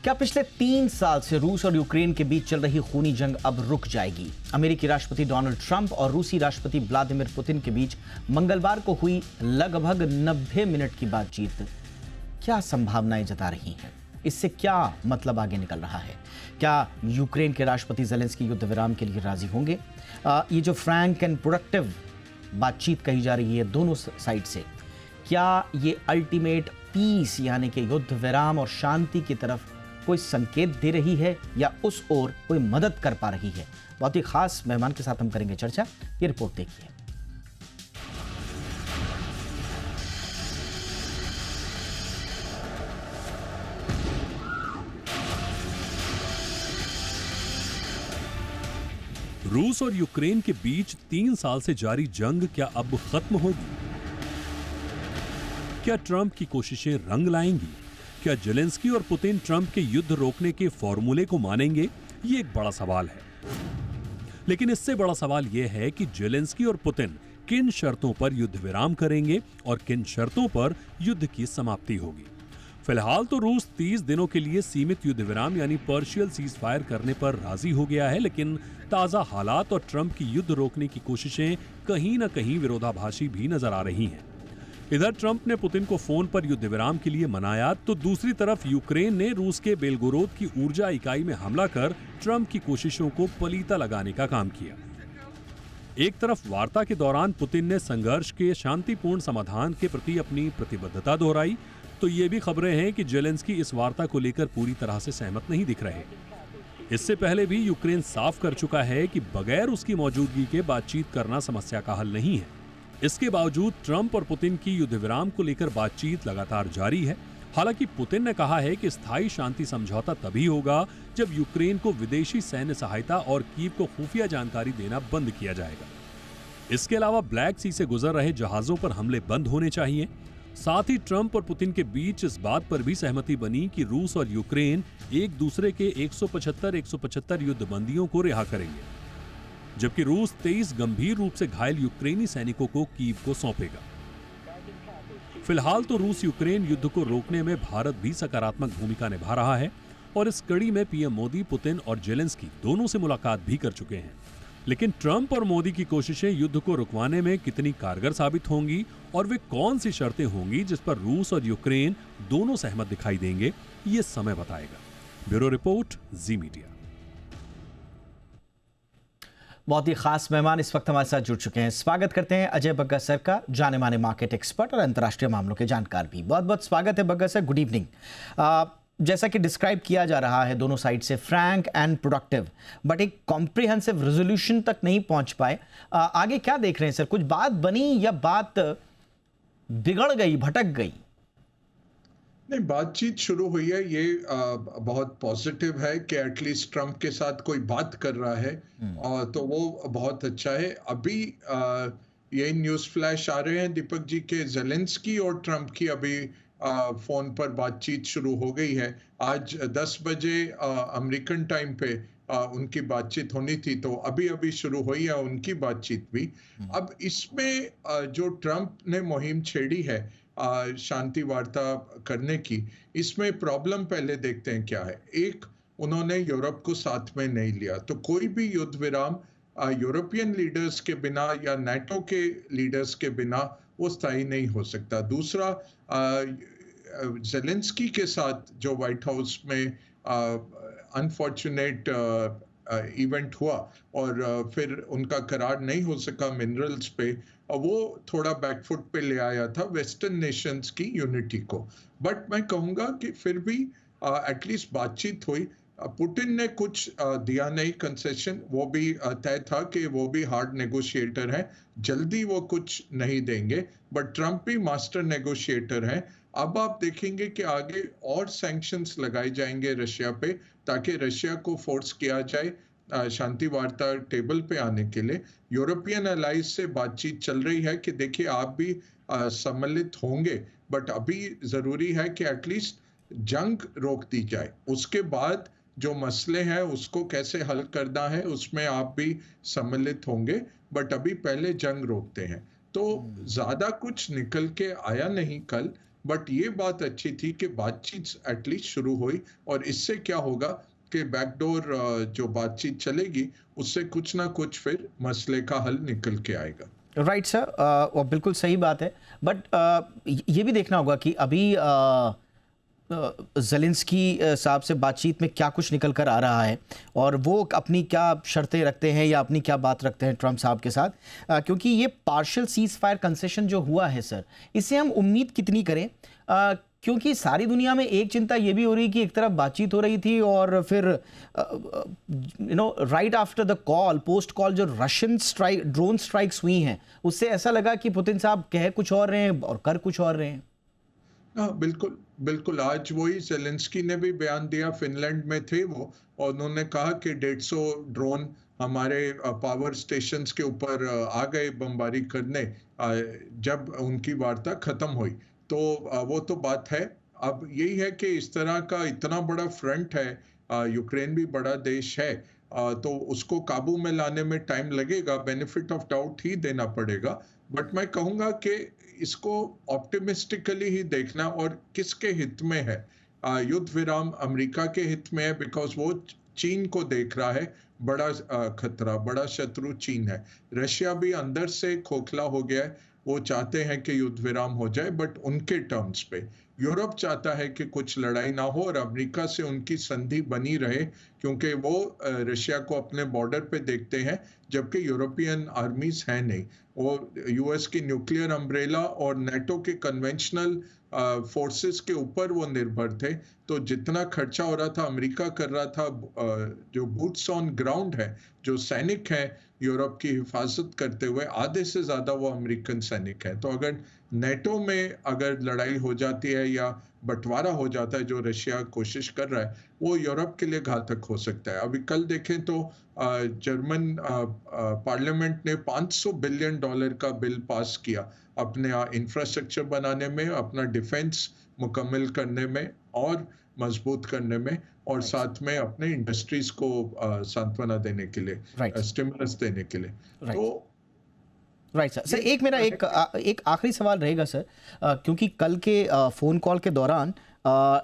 क्या पिछले 3 साल से रूस और यूक्रेन के बीच चल रही खूनी जंग अब रुक जाएगी? अमेरिकी राष्ट्रपति डोनाल्ड ट्रंप और रूसी राष्ट्रपति व्लादिमीर पुतिन के बीच मंगलवार को हुई लगभग 90 मिनट की बातचीत क्या संभावनाएं जता रही हैं? इससे क्या मतलब आगे निकल रहा है? क्या यूक्रेन के राष्ट्रपति ज़ेलेंस्की युद्ध विराम के लिए राजी होंगे? ये जो फ्रैंक एंड प्रोडक्टिव बातचीत कही जा रही है दोनों साइड से, क्या ये अल्टीमेट पीस यानी कि युद्ध विराम और शांति की तरफ कोई संकेत दे रही है या उस ओर कोई मदद कर पा रही है? बहुत ही खास मेहमान के साथ हम करेंगे चर्चा। ये रिपोर्ट देखिए। रूस और यूक्रेन के बीच 3 साल से जारी जंग क्या अब खत्म होगी? क्या ट्रंप की कोशिशें रंग लाएंगी? क्या ज़ेलेंस्की और पुतिन ट्रंप के युद्ध रोकने के फॉर्मूले को मानेंगे? ये एक बड़ा सवाल है। लेकिन इससे बड़ा सवाल यह है कि ज़ेलेंस्की और पुतिन किन शर्तों पर युद्ध विराम करेंगे और किन शर्तों पर युद्ध की समाप्ति होगी। फिलहाल तो रूस 30 दिनों के लिए सीमित युद्ध विराम यानी पार्शियल सीज फायर करने पर राजी हो गया है, लेकिन ताजा हालात और ट्रंप की युद्ध रोकने की कोशिशें कहीं न कहीं विरोधाभासी भी नजर आ रही हैं। इधर ट्रंप ने पुतिन को फोन पर युद्ध विराम के लिए मनाया, तो दूसरी तरफ यूक्रेन ने रूस के बेलगोरोद की ऊर्जा इकाई में हमला कर ट्रंप की कोशिशों को पलीता लगाने का काम किया। एक तरफ वार्ता के दौरान पुतिन ने संघर्ष के शांतिपूर्ण समाधान के प्रति अपनी प्रतिबद्धता दोहराई, तो ये भी खबरें हैं कि ज़ेलेंस्की इस वार्ता को लेकर पूरी तरह से सहमत नहीं दिख रहे। इससे पहले भी यूक्रेन साफ कर चुका है कि बगैर उसकी मौजूदगी के बातचीत करना समस्या का हल नहीं है। इसके बावजूद ट्रंप और पुतिन की युद्ध विराम को लेकर बातचीत लगातार जारी है। हालांकि पुतिन ने कहा है कि स्थायी शांति समझौता तभी होगा जब यूक्रेन को विदेशी सैन्य सहायता और कीव को खुफिया जानकारी देना बंद किया जाएगा। इसके अलावा ब्लैक सी से गुजर रहे जहाजों पर हमले बंद होने चाहिए। साथ ही ट्रंप और पुतिन के बीच इस बात पर भी सहमति बनी कि रूस और यूक्रेन एक दूसरे के 175 युद्ध बंदियों को रिहा करेंगे, जबकि रूस 23 गंभीर रूप से घायल यूक्रेनी सैनिकों को कीव को सौंपेगा। फिलहाल तो रूस यूक्रेन युद्ध को रोकने में भारत भी सकारात्मक भूमिका निभा रहा है और इस कड़ी में पीएम मोदी, पुतिन और ज़ेलेंस्की दोनों से मुलाकात भी कर चुके हैं। लेकिन ट्रंप और मोदी की कोशिशें युद्ध को रुकवाने में कितनी कारगर साबित होंगी और वे कौन सी शर्तें होंगी जिस पर रूस और यूक्रेन दोनों सहमत दिखाई देंगे, ये समय बताएगा। ब्यूरो रिपोर्ट, जी मीडिया। बहुत ही खास मेहमान इस वक्त हमारे साथ जुड़ चुके हैं। स्वागत करते हैं अजय बग्गा सर का, जाने माने मार्केट एक्सपर्ट और अंतर्राष्ट्रीय मामलों के जानकार भी। बहुत बहुत स्वागत है बग्गा सर, गुड इवनिंग। जैसा कि डिस्क्राइब किया जा रहा है दोनों साइड से फ्रैंक एंड प्रोडक्टिव, बट एक कॉम्प्रिहेंसिव रेजोल्यूशन तक नहीं पहुंच पाए। आगे क्या देख रहे हैं सर? कुछ बात बनी या बात बिगड़ गई, भटक गई? नहीं, बातचीत शुरू हुई है। ये बहुत पॉजिटिव है कि एटलीस्ट ट्रंप के साथ कोई बात कर रहा है, और तो वो बहुत अच्छा है। अभी ये न्यूज़ फ्लैश आ रहे हैं दीपक जी के ज़ेलेंस्की और ट्रंप की अभी फोन पर बातचीत शुरू हो गई है। आज 10 बजे अमेरिकन टाइम पे उनकी बातचीत होनी थी, तो अभी अभी शुरू हुई है उनकी बातचीत भी। अब इसमें जो ट्रंप ने मुहिम छेड़ी है शांति वार्ता करने की, इसमें प्रॉब्लम पहले देखते हैं क्या है। एक, उन्होंने यूरोप को साथ में नहीं लिया, तो कोई भी युद्ध विराम यूरोपियन लीडर्स के बिना या नाटो के लीडर्स के बिना वो स्थायी नहीं हो सकता। दूसरा, ज़ेलेंस्की के साथ जो व्हाइट हाउस में अनफॉर्चुनेट इवेंट हुआ और फिर उनका करार नहीं हो सका मिनरल्स पे, वो थोड़ा बैकफुट पे ले आया था वेस्टर्न नेशंस की यूनिटी को। बट मैं कहूँगा कि फिर भी एटलीस्ट बातचीत हुई। पुतिन ने कुछ दिया नहीं कंसेशन, वो भी तय था कि वो भी हार्ड नेगोशिएटर हैं, जल्दी वो कुछ नहीं देंगे। बट ट्रंप भी मास्टर नेगोशिएटर हैं। अब आप देखेंगे कि आगे और सैंक्शंस लगाए जाएंगे रशिया पे, ताकि रशिया को फोर्स किया जाए शांति वार्ता टेबल पे आने के लिए। यूरोपियन अलाइज से बातचीत चल रही है कि देखिए आप भी सम्मिलित होंगे, बट अभी जरूरी है कि एटलीस्ट जंग रोक दी जाए। उसके बाद जो मसले हैं उसको कैसे हल करना है उसमें आप भी सम्मिलित होंगे, बट अभी पहले जंग रोकते हैं। तो ज्यादा कुछ निकल के आया नहीं कल, बट ये बात अच्छी थी कि बातचीत एटलीस्ट शुरू हुई, और इससे क्या होगा कि बैकडोर जो बातचीत चलेगी उससे कुछ ना कुछ फिर मसले का हल निकल के आएगा। राइट सर, और बिल्कुल सही बात है, बट ये भी देखना होगा कि अभी ज़ेलेंस्की साहब से बातचीत में क्या कुछ निकल कर आ रहा है और वो अपनी क्या शर्तें रखते हैं या अपनी क्या बात रखते हैं ट्रंप साहब के साथ, क्योंकि ये पार्शियल सीज फायर कंसेशन जो हुआ है सर, इससे हम उम्मीद कितनी करें, क्योंकि सारी दुनिया में एक चिंता ये भी हो रही कि एक तरफ बातचीत हो रही थी और फिर right after the call, post call जो रशियन स्ट्राइक, ड्रोन स्ट्राइक्स हुई हैं, उससे ऐसा लगा कि पुतिन साहब कह कुछ और रहे हैं और कर कुछ और रहे हैं। हाँ, बिल्कुल बिल्कुल। आज वही ज़ेलेंस्की ने भी बयान दिया, फिनलैंड में थे वो, और उन्होंने कहा कि 150 ड्रोन हमारे पावर स्टेशंस के ऊपर आ गए बमबारी करने जब उनकी वार्ता खत्म हुई। तो वो तो बात है। अब यही है कि इस तरह का इतना बड़ा फ्रंट है, यूक्रेन भी बड़ा देश है, तो उसको काबू में लाने में टाइम लगेगा, बेनिफिट ऑफ डाउट ही देना पड़ेगा। बट मैं कहूँगा कि इसको ऑप्टिमिस्टिकली ही देखना, और किसके हित में है। युद्ध विराम अमेरिका के हित में है, बिकॉज वो चीन को देख रहा है बड़ा खतरा, बड़ा शत्रु चीन है। रशिया भी अंदर से खोखला हो गया है, वो चाहते हैं कि युद्ध विराम हो जाए, बट उनके टर्म्स पे। यूरोप चाहता है कि कुछ लड़ाई ना हो और अमेरिका से उनकी संधि बनी रहे, क्योंकि वो रशिया को अपने बॉर्डर पे देखते हैं, जबकि यूरोपियन आर्मीज हैं नहीं। वो यूएस की न्यूक्लियर अम्ब्रेला और नेटो के कन्वेंशनल फोर्सेस के ऊपर वो निर्भर थे। तो जितना खर्चा हो रहा था, अमेरिका कर रहा था, जो बूट्स ऑन ग्राउंड है, जो सैनिक हैं यूरोप की हिफाजत करते हुए, आधे से ज्यादा वो अमेरिकन सैनिक हैं। तो अगर नेटो में अगर लड़ाई हो जाती है या बंटवारा हो जाता है, जो रशिया कोशिश कर रहा है, वो यूरोप के लिए घातक हो सकता है। अभी कल देखें तो जर्मन पार्लियामेंट ने $500 बिलियन का बिल पास किया अपने इंफ्रास्ट्रक्चर बनाने में, अपना डिफेंस मुकम्मल करने में और मजबूत करने में, और साथ में अपने इंडस्ट्रीज को सांत्वना देने के लिए, स्टिमुलस देने के लिए। तो राइट सर, एक मेरा एक आखिरी सवाल रहेगा सर, क्योंकि कल के फ़ोन कॉल के दौरान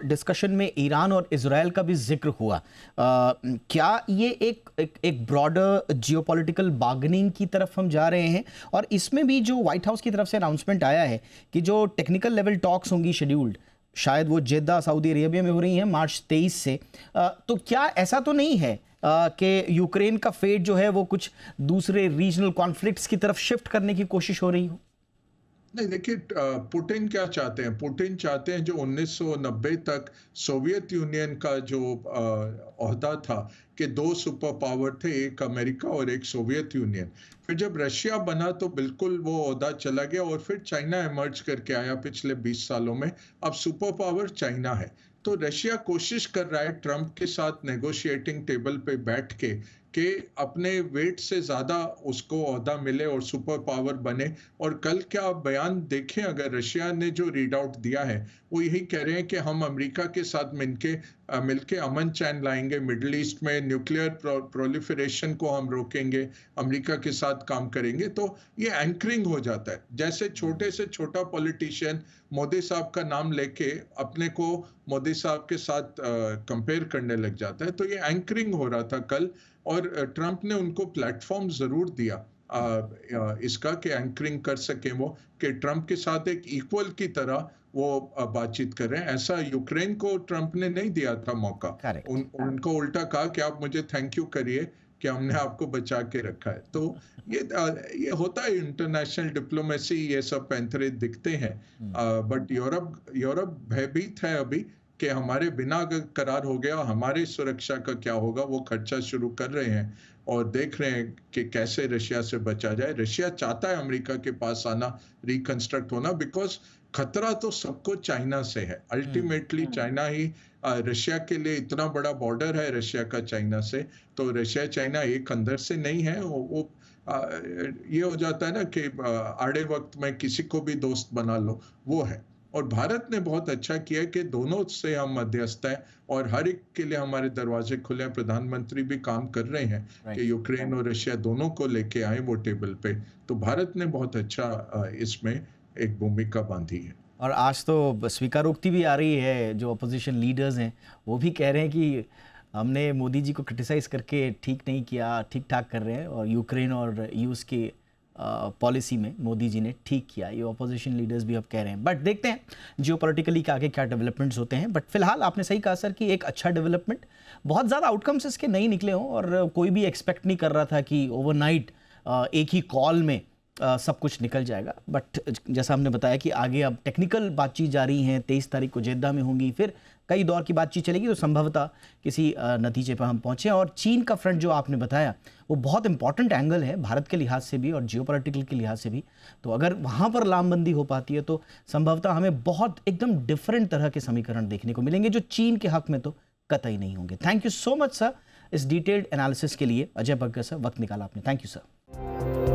डिस्कशन में ईरान और इजराइल का भी जिक्र हुआ। क्या ये एक ब्रॉडर जियोपॉलिटिकल बार्गेनिंग की तरफ हम जा रहे हैं? और इसमें भी जो व्हाइट हाउस की तरफ से अनाउंसमेंट आया है कि जो टेक्निकल लेवल टॉक्स होंगी शेड्यूल्ड, शायद वो जेद्दा सऊदी अरेबिया में हो रही हैं मार्च 23 से, तो क्या ऐसा तो नहीं है कि यूक्रेन का फेट जो है वो कुछ दूसरे रीजनल कॉन्फ्लिक्ट्स की तरफ शिफ्ट करने की कोशिश हो रही हो? नहीं, देखिए, पुतिन क्या चाहते हैं? पुतिन चाहते हैं जो 1990 तक सोवियत यूनियन का जो ओहदा था कि 2 सुपर पावर थे, एक अमेरिका और एक सोवियत यूनियन। फिर जब रशिया बना तो बिल्कुल वो ओहदा चला गया, और फिर चाइना इमर्ज करके आया पिछले 20 सालों में। अब सुपर पावर चाइना है। तो रशिया कोशिश कर रहा है ट्रंप के साथ नेगोशिएटिंग टेबल पे बैठ के कि अपने वेट से ज्यादा उसको ओहदा मिले और सुपर पावर बने। और कल क्या आप बयान देखें, अगर रशिया ने जो रीड आउट दिया है, वो यही कह रहे हैं कि हम अमेरिका के साथ मिलके अमन चैन लाएंगे मिडिल ईस्ट में, न्यूक्लियर प्रोलिफरेशन को हम रोकेंगे, अमेरिका के साथ काम करेंगे। तो ये एंकरिंग हो जाता है, जैसे छोटे से छोटा पॉलिटिशियन मोदी साहब का नाम लेके अपने को मोदी साहब के साथ कंपेयर करने लग जाता है। तो ये एंकरिंग हो रहा था कल, और ट्रंप ने उनको प्लेटफॉर्म जरूर दिया इसका कि एंकरिंग कर सके वो, कि ट्रंप के साथ एक इक्वल की तरह वो बातचीत कर रहे हैं। ऐसा यूक्रेन को ट्रंप ने नहीं दिया था मौका। उनको उल्टा कहा कि आप मुझे थैंक यू करिए कि हमने आपको बचा के रखा है। तो ये होता है इंटरनेशनल डिप्लोमेसी, ये सब पैंतरे दिखते हैं। बट यूरोप भयभीत है अभी कि हमारे बिना अगर करार हो गया, हमारी सुरक्षा का क्या होगा। वो खर्चा शुरू कर रहे हैं और देख रहे हैं कि कैसे रशिया से बचा जाए। रशिया चाहता है अमेरिका के पास आना, रिकंस्ट्रक्ट होना, बिकॉज खतरा तो सबको चाइना से है। अल्टीमेटली चाइना ही, रशिया के लिए इतना बड़ा बॉर्डर है रशिया का चाइना से, तो रशिया चाइना एक अंदर से नहीं है। वो ये हो जाता है ना कि आड़े वक्त में किसी को भी दोस्त बना लो, वो है। और भारत ने बहुत अच्छा किया कि दोनों से हम मध्यस्थ हैं और हर एक के लिए हमारे दरवाजे खुले हैं। प्रधानमंत्री भी काम कर रहे हैं कि यूक्रेन और रशिया दोनों को लेके आए वो टेबल पे। तो भारत ने बहुत अच्छा इसमें एक भूमिका बांधी है। और आज तो स्वीकारोक्ति भी आ रही है, जो अपोजिशन लीडर्स हैं वो भी कह रहे हैं कि हमने मोदी जी को क्रिटिसाइज़ करके ठीक नहीं किया, ठीक ठाक कर रहे हैं, और यूक्रेन और यूएस के पॉलिसी में मोदी जी ने ठीक किया, ये अपोजिशन लीडर्स भी अब कह रहे हैं। बट देखते हैं जियोपॉलिटिकली के आगे क्या डेवलपमेंट्स होते हैं। बट फिलहाल आपने सही कहा सर कि एक अच्छा डेवलपमेंट, बहुत ज़्यादा आउटकम्स इसके नहीं निकले हों, और कोई भी एक्सपेक्ट नहीं कर रहा था कि ओवरनाइट एक ही कॉल में सब कुछ निकल जाएगा। बट जैसा हमने बताया कि आगे अब टेक्निकल बातचीत जारी हैं, 23 तारीख को जेद्दा में होंगी, फिर कई दौर की बातचीत चलेगी, तो संभवतः किसी नतीजे पर हम पहुँचें। और चीन का फ्रंट जो आपने बताया वो बहुत इंपॉर्टेंट एंगल है भारत के लिहाज से भी और जियोपॉलिटिकल के लिहाज से भी। तो अगर वहाँ पर लामबंदी हो पाती है तो संभवतः हमें बहुत एकदम डिफरेंट तरह के समीकरण देखने को मिलेंगे, जो चीन के हक में तो कतई नहीं होंगे। Thank you so much sir इस डिटेल्ड एनालिसिस के लिए। अजय बग्गर सर, वक्त निकाला आपने, थैंक यू सर।